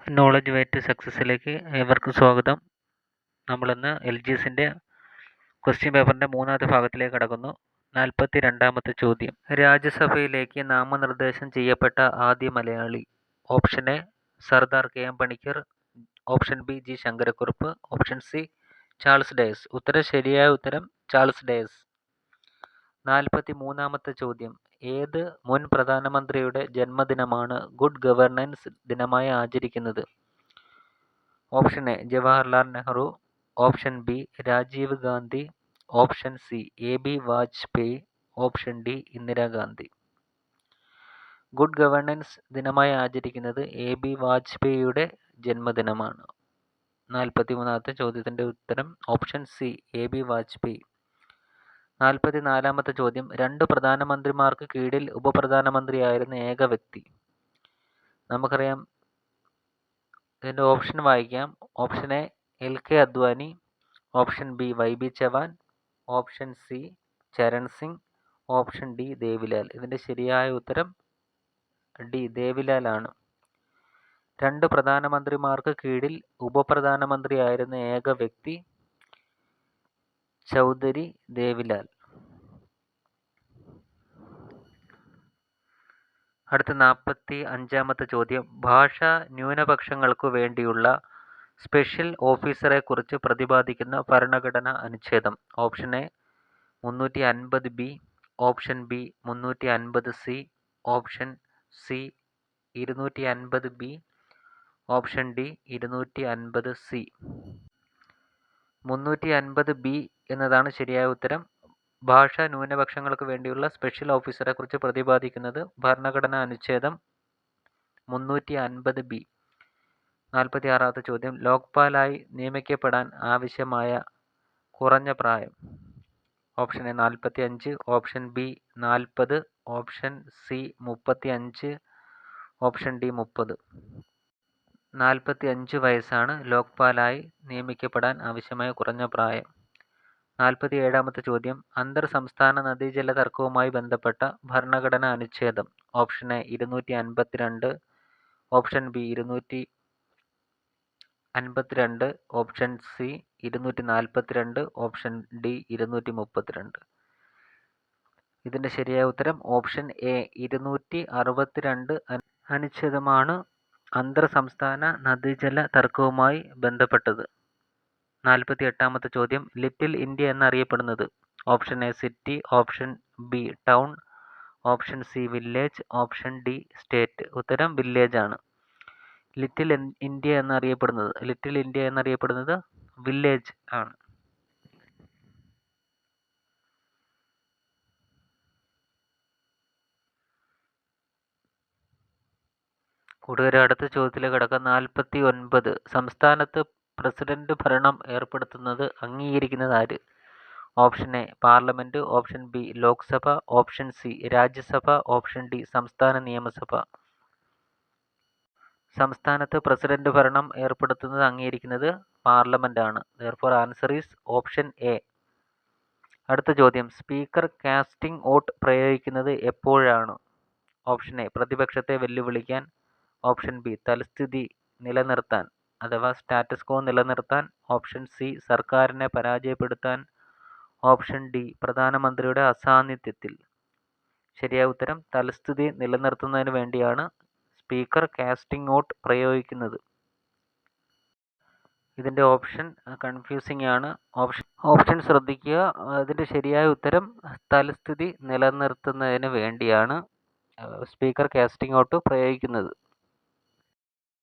Knowledge weight സക്സസ്സിലേക്ക് ഏവർക്കും സ്വാഗതം. നമ്മളിന്ന് LGSന്റെ ക്വസ്റ്റ്യൻ പേപ്പറിൻ്റെ മൂന്നാമത്തെ ഭാഗത്തിലേക്ക് കടക്കുന്നു. 42ാമത്തെ ചോദ്യം. രാജ്യസഭയിലേക്ക് നാമനിർദ്ദേശം ചെയ്യപ്പെട്ട ആദ്യ Malayali. Option A Sardar KM Panikkar, option B G Sankara Kurup, option C Charles Dias. ശരിയായ ഉത്തരം ചാൾസ് ഡയസ്. 43ാമത്തെ ചോദ്യം. ഏത് മുൻ പ്രധാനമന്ത്രിയുടെ ജന്മദിനമാണ് ഗുഡ് ഗവേണൻസ് ദിനമായി ആചരിക്കുന്നത്? Option A Jawaharlal Nehru, option B Rajiv Gandhi, option C AB Vajpayee, option D Indira Gandhi. Good governance ദിനമായി ആചരിക്കുന്നത് AB വാജ്പേയിയുടെ ജന്മദിനമാണ്. 43ാമത്തെ ചോദ്യത്തിൻ്റെ ഉത്തരം ഓപ്ഷൻ സി AB വാജ്പേയി. 44ാമത്തെ ചോദ്യം. രണ്ട് പ്രധാനമന്ത്രിമാർക്ക് കീഴിൽ ഉപപ്രധാനമന്ത്രിയായിരുന്ന ഏക വ്യക്തി. നമുക്കറിയാം, ഇതിൻ്റെ ഓപ്ഷൻ വായിക്കാം. Option A LK Advani, option B YB Chavan, option C Charan Singh, option D Devi Lal. ഇതിൻ്റെ ശരിയായ ഉത്തരം ഡി ദേവിലാൽ ആണ്. രണ്ട് പ്രധാനമന്ത്രിമാർക്ക് കീഴിൽ ഉപപ്രധാനമന്ത്രിയായിരുന്ന ഏക വ്യക്തി ചൗധരി ദേവിലാൽ. അടുത്ത 45ാമത്തെ ചോദ്യം. ഭാഷാ ന്യൂനപക്ഷങ്ങൾക്കു വേണ്ടിയുള്ള സ്പെഷ്യൽ ഓഫീസറെക്കുറിച്ച് പ്രതിപാദിക്കുന്ന ഭരണഘടനാ അനുച്ഛേദം. Option A 350B, option B 350C, option C 250B, option D 250C. 350B എന്നതാണ് ശരിയായ ഉത്തരം. ഭാഷാ ന്യൂനപക്ഷങ്ങൾക്ക് വേണ്ടിയുള്ള സ്പെഷ്യൽ ഓഫീസറെക്കുറിച്ച് പ്രതിപാദിക്കുന്നത് ഭരണഘടനാ അനുച്ഛേദം 350B. 46ാമത്തെ ചോദ്യം. ലോക്പാലായി നിയമിക്കപ്പെടാൻ ആവശ്യമായ കുറഞ്ഞ പ്രായം. Option A 45, option B 40, option C 35, option D 30. 45 വയസ്സാണ് ലോക്പാലായി നിയമിക്കപ്പെടാൻ ആവശ്യമായ കുറഞ്ഞ പ്രായം. 47ാമത്തെ ചോദ്യം. അന്തർ സംസ്ഥാന നദീജല തർക്കവുമായി ബന്ധപ്പെട്ട ഭരണഘടനാ അനുച്ഛേദം. Option A 252, option B 252, option C 242, option D 232. ഇതിൻ്റെ ശരിയായ ഉത്തരം ഓപ്ഷൻ എ 262 അനുച്ഛേദമാണ് അന്തർ സംസ്ഥാന നദീജല തർക്കവുമായി ബന്ധപ്പെട്ടത്. 48ാമത്തെ ചോദ്യം. ലിറ്റിൽ ഇന്ത്യ എന്നറിയപ്പെടുന്നത്. Option A city, option B town, option C village, option D state. ഉത്തരം വില്ലേജ് ആണ്. ലിറ്റിൽ ഇന്ത്യ എന്നറിയപ്പെടുന്നത് വില്ലേജ് ആണ്. കൂട്ടുകാരെ, അടുത്ത ചോദ്യത്തിലേക്ക് കടക്കാം. 49. സംസ്ഥാനത്ത് പ്രസിഡന്റ് ഭരണം ഏർപ്പെടുത്തുന്നത് അംഗീകരിക്കുന്നത് ആര്? Option A parliament, option B Lok Sabha, option C Rajya Sabha, option D സംസ്ഥാന നിയമസഭ. സംസ്ഥാനത്ത് പ്രസിഡന്റ് ഭരണം ഏർപ്പെടുത്തുന്നത് അംഗീകരിക്കുന്നത് പാർലമെന്റ് ആണ്. therefore answer is option A. അടുത്ത ചോദ്യം. സ്പീക്കർ കാസ്റ്റിംഗ് വോട്ട് പ്രയോഗിക്കുന്നത് എപ്പോഴാണ്? ഓപ്ഷൻ എ പ്രതിപക്ഷത്തെ വെല്ലുവിളിക്കാൻ, ഓപ്ഷൻ ബി തൽസ്ഥിതി നിലനിർത്താൻ അഥവാ സ്റ്റാറ്റസ് കോ നിലനിർത്താൻ, ഓപ്ഷൻ സി സർക്കാരിനെ പരാജയപ്പെടുത്താൻ, ഓപ്ഷൻ ഡി പ്രധാനമന്ത്രിയുടെ അസാന്നിധ്യത്തിൽ. ശരിയായ ഉത്തരം തൽസ്ഥിതി നിലനിർത്തുന്നതിന് വേണ്ടിയാണ് സ്പീക്കർ കാസ്റ്റിംഗ് വോട്ട് പ്രയോഗിക്കുന്നത്. ഇതിൻ്റെ ഓപ്ഷൻ കൺഫ്യൂസിംഗ് ആണ്. ഓപ്ഷൻ ശ്രദ്ധിക്കുക. ഇതിൻ്റെ ശരിയായ ഉത്തരം തൽസ്ഥിതി നിലനിർത്തുന്നതിന് വേണ്ടിയാണ് സ്പീക്കർ കാസ്റ്റിംഗ് വോട്ട് പ്രയോഗിക്കുന്നത്.